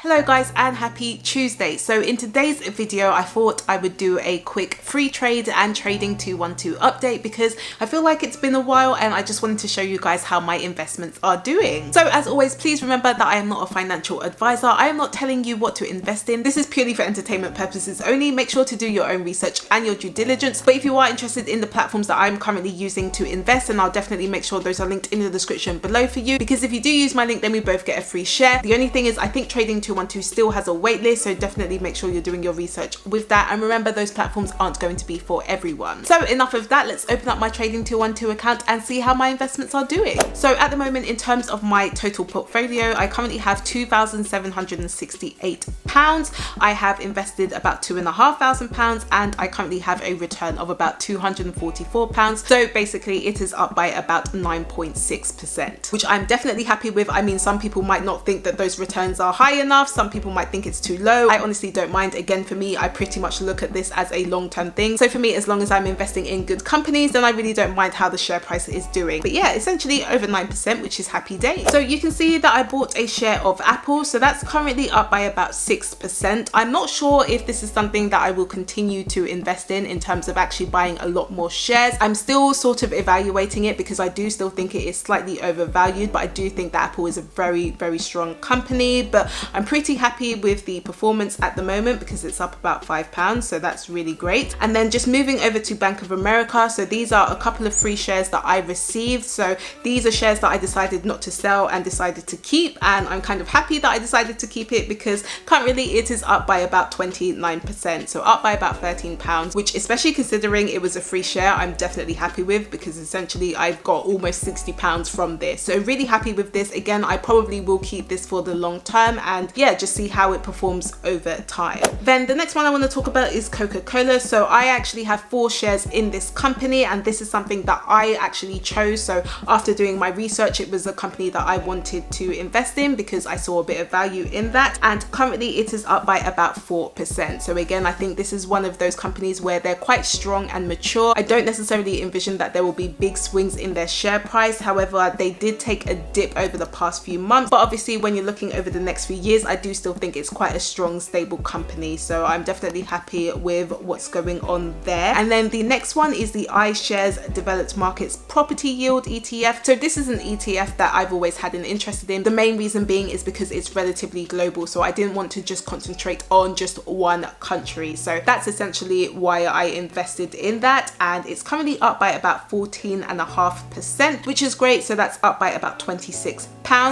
Hello guys and happy Tuesday. So in today's video I thought I would do a quick free trade and trading 212 update because I feel like it's been a while and I just wanted to show you guys how my investments are doing. So as always, please remember that I am not a financial advisor. I am not telling you what to invest in. This is purely for entertainment purposes only. Make sure to do your own research and your due diligence. But if you are interested in the platforms that I'm currently using to invest, and I'll definitely make sure those are linked in the description below for you, because if you do use my link then we both get a free share. The only thing is I think trading 212 still has a wait list, so definitely make sure you're doing your research with that, and remember those platforms aren't going to be for everyone. So enough of that, let's open up my trading 212 account and see how my investments are doing. So at the moment, in terms of my total portfolio, I currently have £2,768. I have invested about £2,500 and I currently have a return of about £244. So basically it is up by about 9.6%, which I'm definitely happy with. I mean, some people might not think that those returns are high enough, some people might think it's too low. I honestly don't mind. Again, for me, I pretty much look at this as a long-term thing. So for me, as long as I'm investing in good companies, then I really don't mind how the share price is doing. But yeah, essentially over 9%, which is happy days. So you can see that I bought a share of Apple, so that's currently up by about 6%. I'm not sure if this is something that I will continue to invest in terms of actually buying a lot more shares. I'm still sort of evaluating it because I do still think it is slightly overvalued, but I do think that Apple is a very, very strong company. But I'm pretty happy with the performance at the moment because it's up about £5, so that's really great. And then just moving over to Bank of America, so these are a couple of free shares that I received. So these are shares that I decided not to sell and decided to keep, and I'm kind of happy that I decided to keep it because currently it is up by about 29%, so up by about £13, which, especially considering it was a free share, I'm definitely happy with, because essentially I've got almost £60 from this. So really happy with this. Again, I probably will keep this for the long term and yeah, just see how it performs over time. Then the next one I want to talk about is Coca-Cola. So I actually have 4 shares in this company, and this is something that I actually chose. So after doing my research, it was a company that I wanted to invest in because I saw a bit of value in that, and currently it is up by about 4%. So again, I think this is one of those companies where they're quite strong and mature. I don't necessarily envision that there will be big swings in their share price. However, they did take a dip over the past few months, but obviously when you're looking over the next few years, I do still think it's quite a strong, stable company. So I'm definitely happy with what's going on there. And then the next one is the iShares Developed Markets Property Yield ETF. So this is an ETF that I've always had an interest in. The main reason being is because it's relatively global, so I didn't want to just concentrate on just one country. So that's essentially why I invested in that, and it's currently up by about 14.5%, which is great. So that's up by about £26.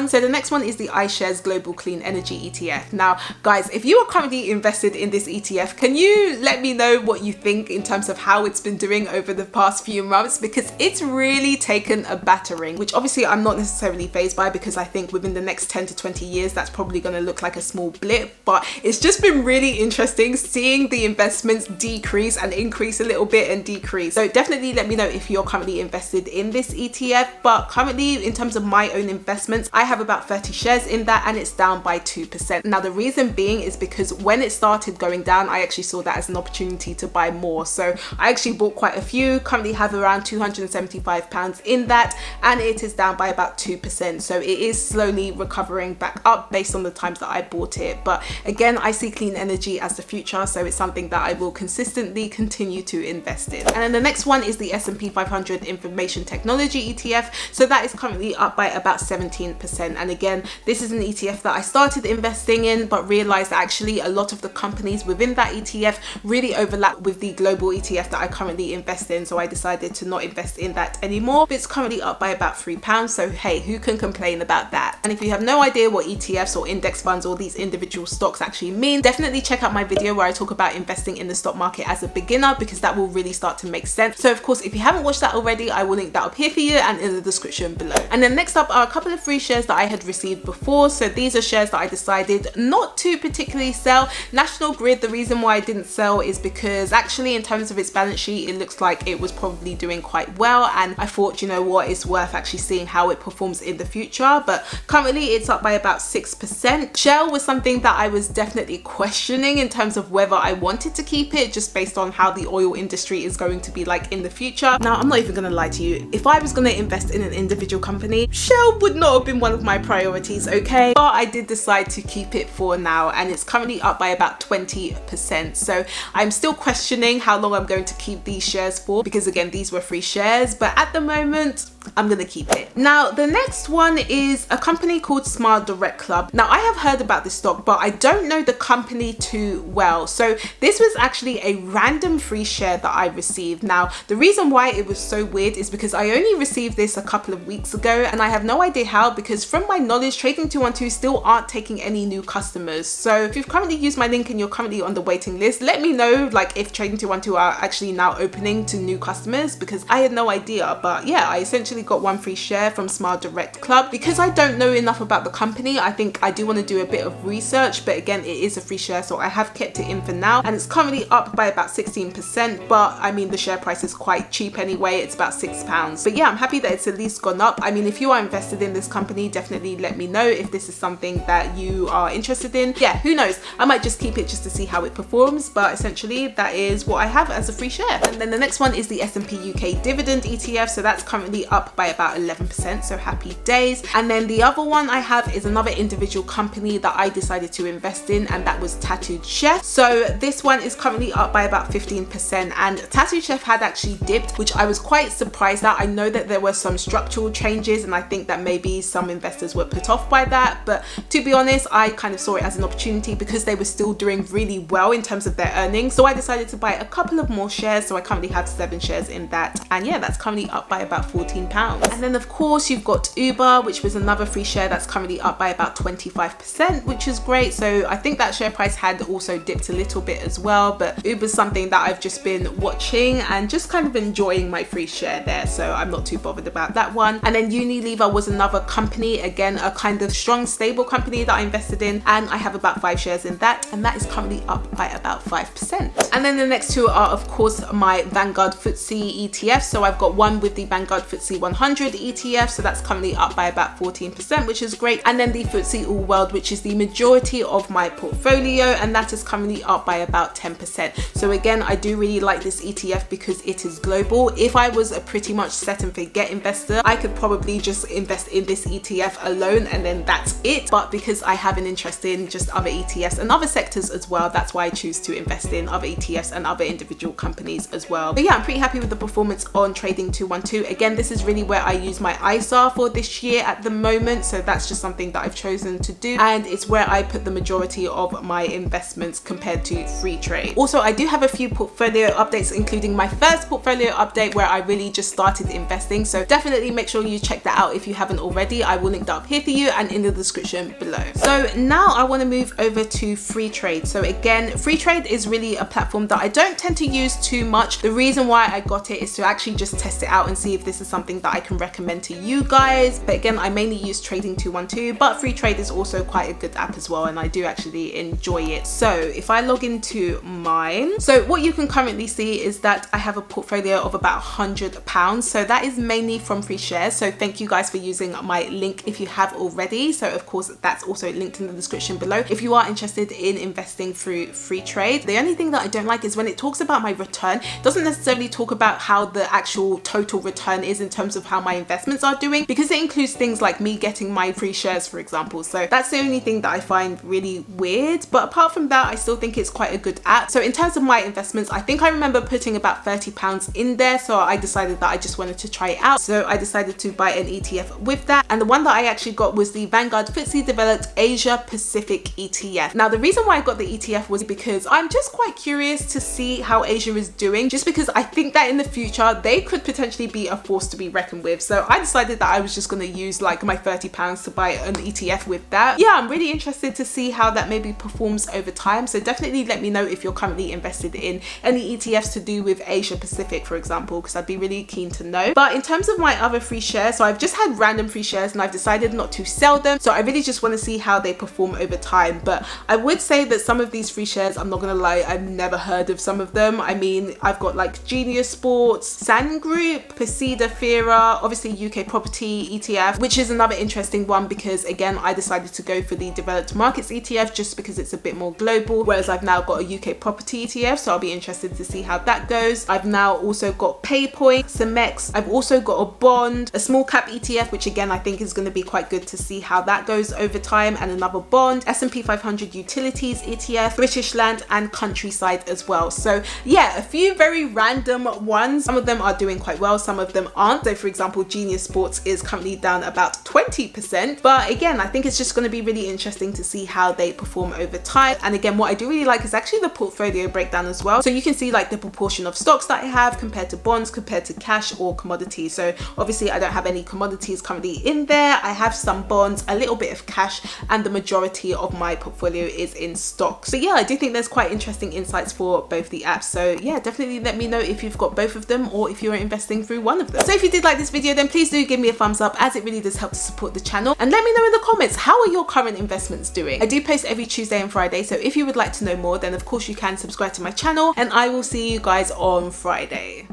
So the next one is the iShares Global Clean Energy ETF. Now guys, if you are currently invested in this ETF, can you let me know what you think in terms of how it's been doing over the past few months, because it's really taken a battering, which obviously I'm not necessarily fazed by, because I think within the next 10 to 20 years that's probably going to look like a small blip. But it's just been really interesting seeing the investments decrease and increase a little bit and decrease. So definitely let me know if you're currently invested in this ETF. But currently, in terms of my own investments, I have about 30 shares in that, and it's down by 2%. Now the reason being is because when it started going down, I actually saw that as an opportunity to buy more. So I actually bought quite a few, currently have around £275 in that, and it is down by about 2%. So it is slowly recovering back up based on the times that I bought it. But again, I see clean energy as the future, so it's something that I will consistently continue to invest in. And then the next one is the S&P 500 Information Technology ETF. So that is currently up by about 17%. And again, this is an ETF that I started investing in, but realized that actually a lot of the companies within that ETF really overlap with the global ETF that I currently invest in. So I decided to not invest in that anymore. But it's currently up by about £3. So hey, who can complain about that? And if you have no idea what ETFs or index funds or these individual stocks actually mean, definitely check out my video where I talk about investing in the stock market as a beginner, because that will really start to make sense. So of course, if you haven't watched that already, I will link that up here for you and in the description below. And then next up are a couple of free shares that I had received before. So these are shares that I decided not to particularly sell. National Grid, the reason why I didn't sell is because actually in terms of its balance sheet, it looks like it was probably doing quite well, and I thought, you know what, it's worth actually seeing how it performs in the future. But currently it's up by about 6%. Shell was something that I was definitely questioning in terms of whether I wanted to keep it, just based on how the oil industry is going to be like in the future. Now I'm not even gonna lie to you, if I was gonna invest in an individual company, Shell would not have been one of my priorities, okay? But I did decide to keep it for now, and it's currently up by about 20%. So I'm still questioning how long I'm going to keep these shares for, because again, these were free shares, but at the moment I'm gonna keep it. Now the next one is a company called Smile Direct Club. Now I have heard about this stock, but I don't know the company too well. So this was actually a random free share that I received. Now the reason why it was so weird is because I only received this a couple of weeks ago, and I have no idea how, because from my knowledge, Trading 212 still aren't taking any new customers. So if you've currently used my link and you're currently on the waiting list, let me know like if Trading 212 are actually now opening to new customers, because I had no idea. But yeah, I essentially got one free share from Smile Direct Club. Because I don't know enough about the company, I think I do want to do a bit of research, but again, it is a free share, so I have kept it in for now, and it's currently up by about 16%, but I mean the share price is quite cheap anyway, it's about £6. But yeah, I'm happy that it's at least gone up. I mean, if you are invested in this company, definitely let me know if this is something that you are interested in. Yeah, who knows, I might just keep it just to see how it performs, but essentially that is what I have as a free share. And then the next one is the S&P UK Dividend ETF, so that's currently up by about 11%, so happy days. And then the other one I have is another individual company that I decided to invest in, and that was Tattooed Chef. So this one is currently up by about 15%, and Tattooed Chef had actually dipped, which I was quite surprised at. I know that there were some structural changes, and I think that maybe some investors were put off by that, but to be honest, I kind of saw it as an opportunity because they were still doing really well in terms of their earnings. So I decided to buy a couple of more shares, so I currently have 7 shares in that, and yeah, that's currently up by about £14. And then of course you've got Uber, which was another free share that's currently up by about 25%, which is great. So I think that share price had also dipped a little bit as well, but Uber's something that I've just been watching and just kind of enjoying my free share there, so I'm not too bothered about that one. And then Unilever was another company, again a kind of strong stable company that I invested in, and I have about 5 shares in that, and that is currently up by about 5%. And then the next two are of course my Vanguard Footsie ETF. So I've got one with the Vanguard Footsie 100 ETF, so that's currently up by about 14%, which is great. And then the Footsie All World, which is the majority of my portfolio, and that is currently up by about 10%. So again, I do really like this ETF because it is global. If I was a pretty much set and forget investor, I could probably just invest in this ETF alone and then that's it. But because I have an interest in just other ETFs and other sectors as well, that's why I choose to invest in other ETFs and other individual companies as well. But yeah, I'm pretty happy with the performance on Trading 212. Again, this is really where I use my ISA for this year at the moment, so that's just something that I've chosen to do, and it's where I put the majority of my investments compared to Freetrade. Also, I do have a few portfolio updates, including my first portfolio update where I really just started investing, so definitely make sure you check that out if you haven't already. I will link that up here for you and in the description below. So now I want to move over to Freetrade. So again, Freetrade is really a platform that I don't tend to use too much. The reason why I got it is to actually just test it out and see if this is something that I can recommend to you guys. But again, I mainly use Trading 212, but Freetrade is also quite a good app as well, and I do actually enjoy it. So if I log into mine, so what you can currently see is that I have a portfolio of about £100. So that is mainly from free shares. So thank you guys for using my link if you have already. So of course, that's also linked in the description below if you are interested in investing through Freetrade. The only thing that I don't like is when it talks about my return, it doesn't necessarily talk about how the actual total return is in terms of how my investments are doing, because it includes things like me getting my free shares, for example. So that's the only thing that I find really weird, but apart from that, I still think it's quite a good app. So in terms of my investments, I think I remember putting about £30 in there, so I decided that I just wanted to try it out, so I decided to buy an ETF with that, and the one that I actually got was the Vanguard Footsie Developed Asia Pacific ETF. Now the reason why I got the ETF was because I'm just quite curious to see how Asia is doing, just because I think that in the future they could potentially be a force to be reckoned with. So I decided that I was just going to use like my £30 to buy an ETF with that. Yeah, I'm really interested to see how that maybe performs over time, so definitely let me know if you're currently invested in any ETFs to do with Asia Pacific, for example, because I'd be really keen to know. But in terms of my other free shares, so I've just had random free shares and I've decided not to sell them, so I really just want to see how they perform over time. But I would say that some of these free shares, I'm not gonna lie, I've never heard of some of them. I mean, I've got like Genius Sports, San Group, Pasida Fira, Era, obviously UK property ETF, which is another interesting one because again, I decided to go for the developed markets ETF just because it's a bit more global, whereas I've now got a UK property ETF, so I'll be interested to see how that goes. I've now also got PayPoint, Cemex. I've also got a bond, a small cap ETF, which again, I think is going to be quite good to see how that goes over time, and another bond, S&P 500 utilities ETF, British land and countryside as well. So yeah, a few very random ones. Some of them are doing quite well, some of them aren't. So for example, Genius Sports is currently down about 20%, but again, I think it's just going to be really interesting to see how they perform over time. And again, what I do really like is actually the portfolio breakdown as well. So you can see like the proportion of stocks that I have compared to bonds, compared to cash or commodities. So obviously I don't have any commodities currently in there. I have some bonds, a little bit of cash, and the majority of my portfolio is in stocks. So yeah, I do think there's quite interesting insights for both the apps. So yeah, definitely let me know if you've got both of them or if you're investing through one of them. So if you did like this video, then please do give me a thumbs up, as it really does help to support the channel. And let me know in the comments, how are your current investments doing? I do post every Tuesday and Friday, so if you would like to know more, then of course you can subscribe to my channel, and I will see you guys on Friday.